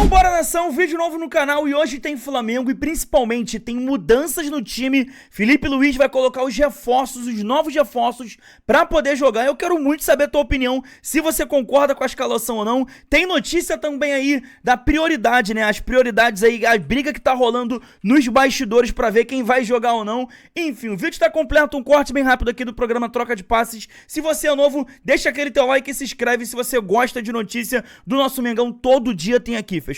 Vambora, nação, vídeo novo no canal e hoje tem Flamengo e principalmente tem mudanças no time. Felipe Luiz vai colocar os reforços, os novos reforços pra poder jogar. Eu quero muito saber a tua opinião, se você concorda com a escalação ou não. Tem notícia também aí da prioridade, né? As prioridades aí, a briga que tá rolando nos bastidores pra ver quem vai jogar ou não. Enfim, o vídeo tá completo, um corte bem rápido aqui do programa Troca de Passes. Se você é novo, deixa aquele teu like e se inscreve se você gosta de notícia do nosso Mengão. Todo dia tem aqui, fechou?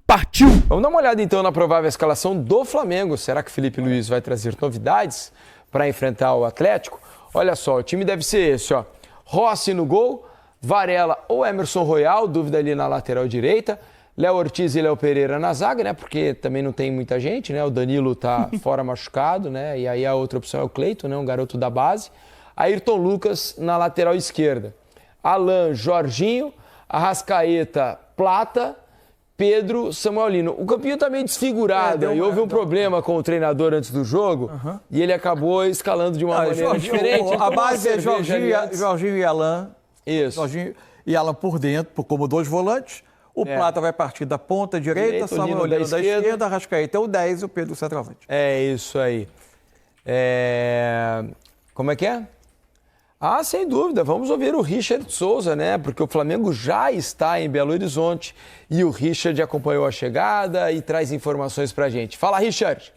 Partiu! Vamos dar uma olhada então na provável escalação do Flamengo. Será que Felipe Luiz vai trazer novidades para enfrentar o Atlético? Olha só, o time deve ser esse, ó. Rossi no gol, Varela ou Emerson Royal, dúvida ali na lateral direita. Léo Ortiz e Léo Pereira na zaga, né? Porque também não tem muita gente, né? O Danilo tá fora machucado, né? E aí a outra opção é o Cleiton, né? Um garoto da base. Ayrton Lucas na lateral esquerda. Alan, Jorginho, Arrascaeta, Plata, Pedro, Samuel Lino. O campinho tá meio desfigurado e houve um problema com o treinador antes do jogo e ele acabou escalando de uma maneira diferente. A base é Jorginho e Alan. Isso. Jorginho e Alan por dentro, como dois volantes. O Plata vai partir da ponta direita, Samuel Lino da esquerda, Arrascaeta é o 10 e o Pedro o centroavante. É isso aí. Como é que é? Ah, sem dúvida, vamos ouvir o Richard Souza, né? Porque o Flamengo já está em Belo Horizonte e o Richard acompanhou a chegada e traz informações pra gente. Fala, Richard!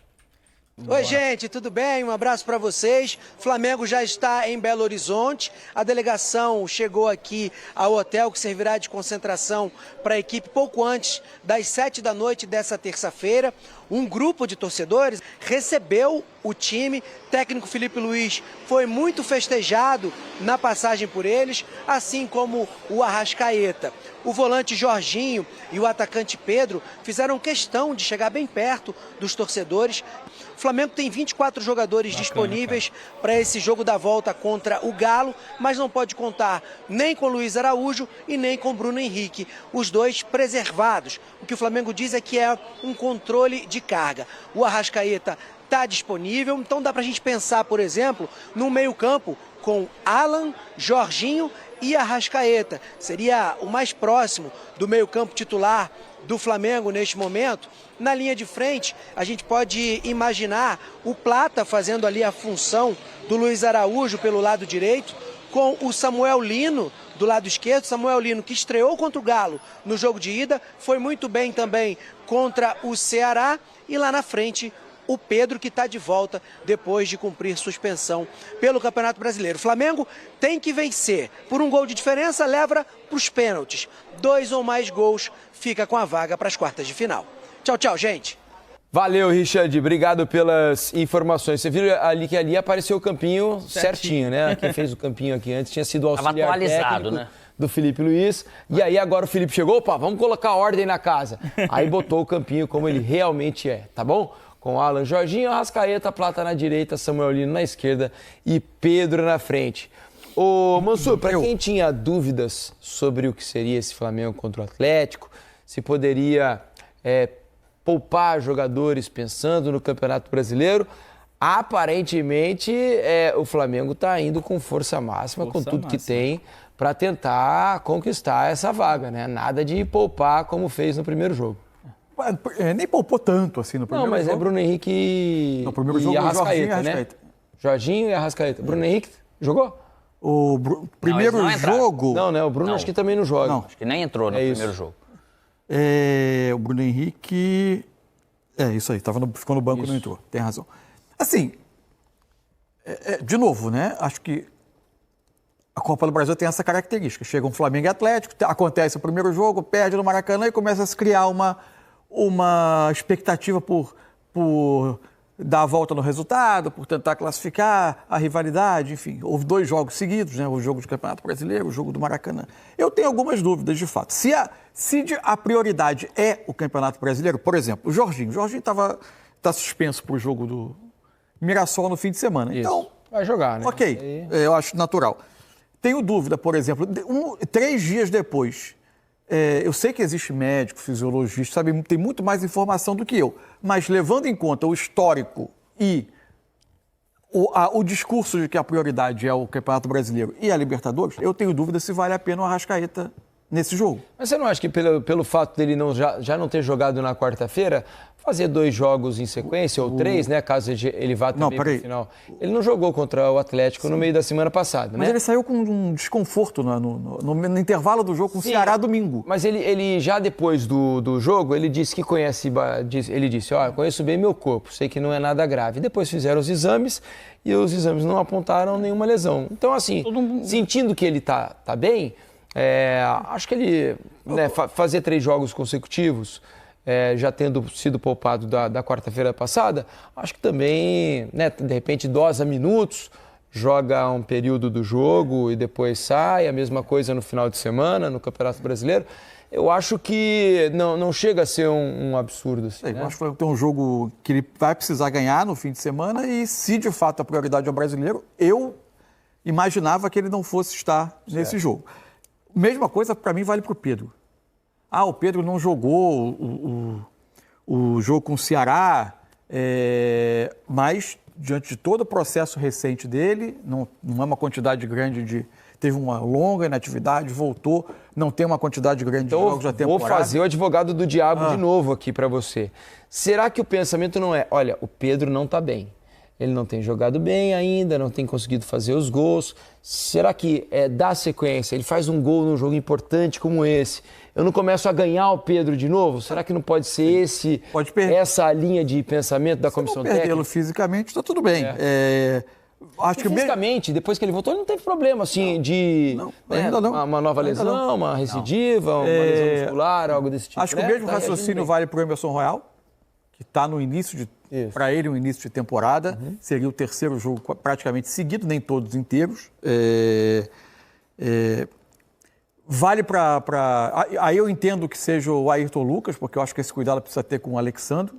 Oi, gente, tudo bem? Um abraço para vocês. Flamengo já está em Belo Horizonte. A delegação chegou aqui ao hotel que servirá de concentração para a equipe pouco antes das 7 da noite dessa terça-feira. Um grupo de torcedores recebeu o time. Técnico Felipe Luiz foi muito festejado na passagem por eles, assim como o Arrascaeta. O volante Jorginho e o atacante Pedro fizeram questão de chegar bem perto dos torcedores. O Flamengo tem 24 jogadores disponíveis para esse jogo da volta contra o Galo, mas não pode contar nem com Luiz Araújo e nem com Bruno Henrique, os dois preservados. O que o Flamengo diz é que é um controle de carga. O Arrascaeta está disponível, então dá para a gente pensar, por exemplo, no meio-campo com Alan, Jorginho e Arrascaeta. Seria o mais próximo do meio-campo titular do Flamengo neste momento. Na linha de frente, a gente pode imaginar o Plata fazendo ali a função do Luiz Araújo pelo lado direito, com o Samuel Lino do lado esquerdo. Samuel Lino, que estreou contra o Galo no jogo de ida, foi muito bem também contra o Ceará. E lá na frente, o Pedro, que está de volta depois de cumprir suspensão pelo Campeonato Brasileiro. O Flamengo tem que vencer. Por um gol de diferença, leva para os pênaltis. 2 ou mais gols, fica com a vaga para as quartas de final. Tchau, tchau, gente. Valeu, Richard. Obrigado pelas informações. Você viu ali que ali apareceu o campinho certinho, né? Quem fez o campinho aqui antes tinha sido o auxiliar técnico, né, do Felipe Luiz. E aí agora o Felipe chegou, opa, vamos colocar ordem na casa. Aí botou o campinho como ele realmente é, tá bom? Com Alan, Jorginho, Arrascaeta, Plata na direita, Samuel Lino na esquerda e Pedro na frente. Ô, Mansur, para quem tinha dúvidas sobre o que seria esse Flamengo contra o Atlético, se poderia poupar jogadores pensando no Campeonato Brasileiro, aparentemente o Flamengo está indo com força máxima, com tudo que tem, para tentar conquistar essa vaga, né? Nada de poupar como fez no primeiro jogo. Nem poupou tanto assim no primeiro jogo. Não, mas é Bruno Henrique no primeiro jogo, Arrascaeta, né? Jorginho e Arrascaeta. Bruno Henrique jogou? O primeiro jogo... Não, né? O Bruno acho que também não joga. Não, acho que nem entrou no primeiro jogo. O Bruno Henrique... isso aí, ficou no banco e não entrou. Tem razão. Assim, de novo, né? Acho que a Copa do Brasil tem essa característica. Chega um Flamengo e Atlético, acontece o primeiro jogo, perde no Maracanã e começa a se criar uma expectativa por dar a volta no resultado, por tentar classificar a rivalidade, enfim. Houve 2 jogos seguidos, né? O jogo do Campeonato Brasileiro, o jogo do Maracanã. Eu tenho algumas dúvidas, de fato. Se a prioridade é o Campeonato Brasileiro, por exemplo, o Jorginho está suspenso para o jogo do Mirassol no fim de semana. Isso. Então, vai jogar, né? Ok, eu acho natural. Tenho dúvida, por exemplo, 3 dias depois, eu sei que existe médico, fisiologista, sabe, tem muito mais informação do que eu, mas levando em conta o histórico e o discurso de que a prioridade é o Campeonato Brasileiro e a Libertadores, eu tenho dúvida se vale a pena o Arrascaeta nesse jogo. Mas você não acha que pelo fato dele já não ter jogado na quarta-feira, fazer 2 jogos em sequência, ou 3, né, caso ele vá também para o final? Ele não jogou contra o Atlético no meio da semana passada, né? Mas ele saiu com um desconforto no intervalo do jogo com o Ceará domingo. Mas ele já depois do jogo, ele disse que conhece, ele disse, conheço bem meu corpo, sei que não é nada grave. Depois fizeram os exames e os exames não apontaram nenhuma lesão. Então, assim, sentindo que ele tá bem, acho que ele fazer 3 jogos consecutivos, já tendo sido poupado da quarta-feira passada, acho que também, né, de repente, dosa minutos, joga um período do jogo e depois sai, a mesma coisa no final de semana, no Campeonato Brasileiro. Eu acho que não chega a ser um absurdo. Assim, né? Eu acho que tem um jogo que ele vai precisar ganhar no fim de semana e, se de fato a prioridade é o brasileiro, eu imaginava que ele não fosse estar nesse jogo. Mesma coisa, para mim, vale para o Pedro. O Pedro não jogou o jogo com o Ceará, mas, diante de todo o processo recente dele, não é uma quantidade grande teve uma longa inatividade, voltou, não tem uma quantidade grande de jogos da temporada. Vou fazer o advogado do diabo de novo aqui para você. Será que o pensamento não é, olha, o Pedro não está bem, ele não tem jogado bem ainda, não tem conseguido fazer os gols, será que dá sequência, ele faz um gol num jogo importante como esse, eu não começo a ganhar o Pedro de novo? Será que não pode ser essa linha de pensamento da comissão técnica? Perdê-lo fisicamente, está tudo bem. Acho que fisicamente, depois que ele voltou, ele não teve problema, assim, ainda não. Uma nova lesão, uma recidiva, uma lesão muscular, algo desse tipo. Acho que o mesmo raciocínio vale para o Emerson Royal, que está no início para ele, um início de temporada. Seria o terceiro jogo praticamente seguido, nem todos inteiros. Vale aí eu entendo que seja o Ayrton Lucas, porque eu acho que esse cuidado precisa ter com o Alexandre.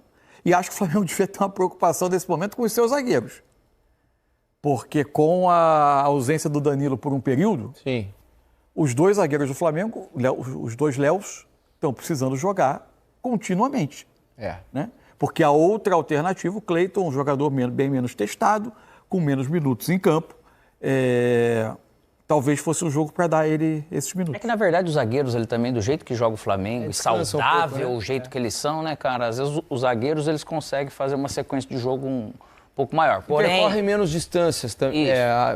E acho que o Flamengo devia ter uma preocupação nesse momento com os seus zagueiros. Porque com a ausência do Danilo por um período, os 2 zagueiros do Flamengo, os 2 Léos, estão precisando jogar continuamente. Né? Porque a outra alternativa, o Cleiton, um jogador bem menos testado, com menos minutos em campo, talvez fosse um jogo para dar ele esses minutos. É que, na verdade, os zagueiros, ele também, do jeito que joga o Flamengo, saudável, o jeito que eles são, né, cara? Às vezes os zagueiros, eles conseguem fazer uma sequência de jogo um pouco maior. Porém, percorre menos distâncias,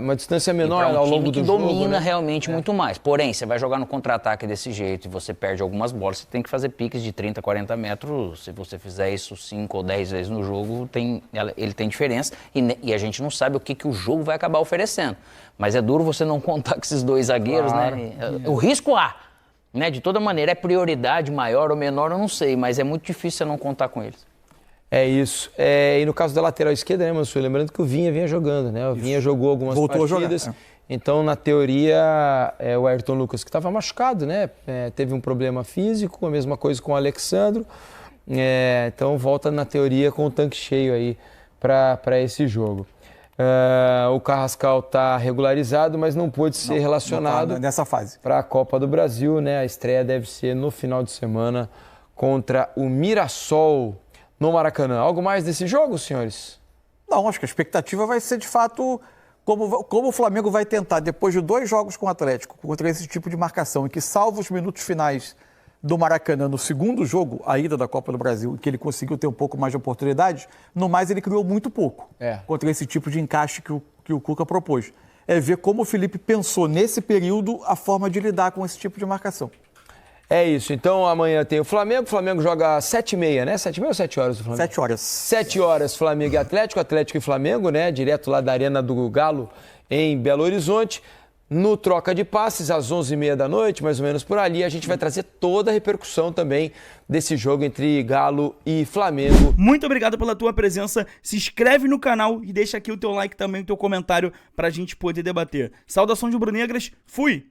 uma distância menor ao longo do jogo. Domina realmente muito mais. Porém, você vai jogar no contra-ataque desse jeito e você perde algumas bolas, você tem que fazer piques de 30, 40 metros. Se você fizer isso 5 ou 10 vezes no jogo, ele tem diferença e a gente não sabe o que o jogo vai acabar oferecendo. Mas é duro você não contar com esses 2 zagueiros, né? O risco né? De toda maneira, é prioridade maior ou menor, eu não sei, mas é muito difícil você não contar com eles. É isso. E no caso da lateral esquerda, né, Mansur? Lembrando que o Vinha vinha jogando, né? O Vinha jogou algumas partidas. Então, na teoria, o Ayrton Lucas, que estava machucado, né? Teve um problema físico, a mesma coisa com o Alexandro. Então, volta na teoria com o tanque cheio aí para esse jogo. O Carrascal está regularizado, mas não pôde ser relacionado nessa fase para a Copa do Brasil, né? A estreia deve ser no final de semana contra o Mirassol no Maracanã. Algo mais desse jogo, senhores? Não, acho que a expectativa vai ser, de fato, como o Flamengo vai tentar, depois de 2 jogos com o Atlético, contra esse tipo de marcação, e que salva os minutos finais do Maracanã no segundo jogo, a ida da Copa do Brasil, que ele conseguiu ter um pouco mais de oportunidade, no mais ele criou muito pouco contra esse tipo de encaixe que o Cuca propôs. É ver como o Felipe pensou nesse período a forma de lidar com esse tipo de marcação. É isso. Então, amanhã tem o Flamengo. O Flamengo joga às 7h30, né? 7h30 ou 7 horas o Flamengo? 7 horas. 7 horas, Flamengo e Atlético. Atlético e Flamengo, né? Direto lá da Arena do Galo, em Belo Horizonte. No troca de passes, às 11h30 da noite, mais ou menos por ali, a gente vai trazer toda a repercussão também desse jogo entre Galo e Flamengo. Muito obrigado pela tua presença. Se inscreve no canal e deixa aqui o teu like também, o teu comentário pra gente poder debater. Saudação de rubro-negras. Fui!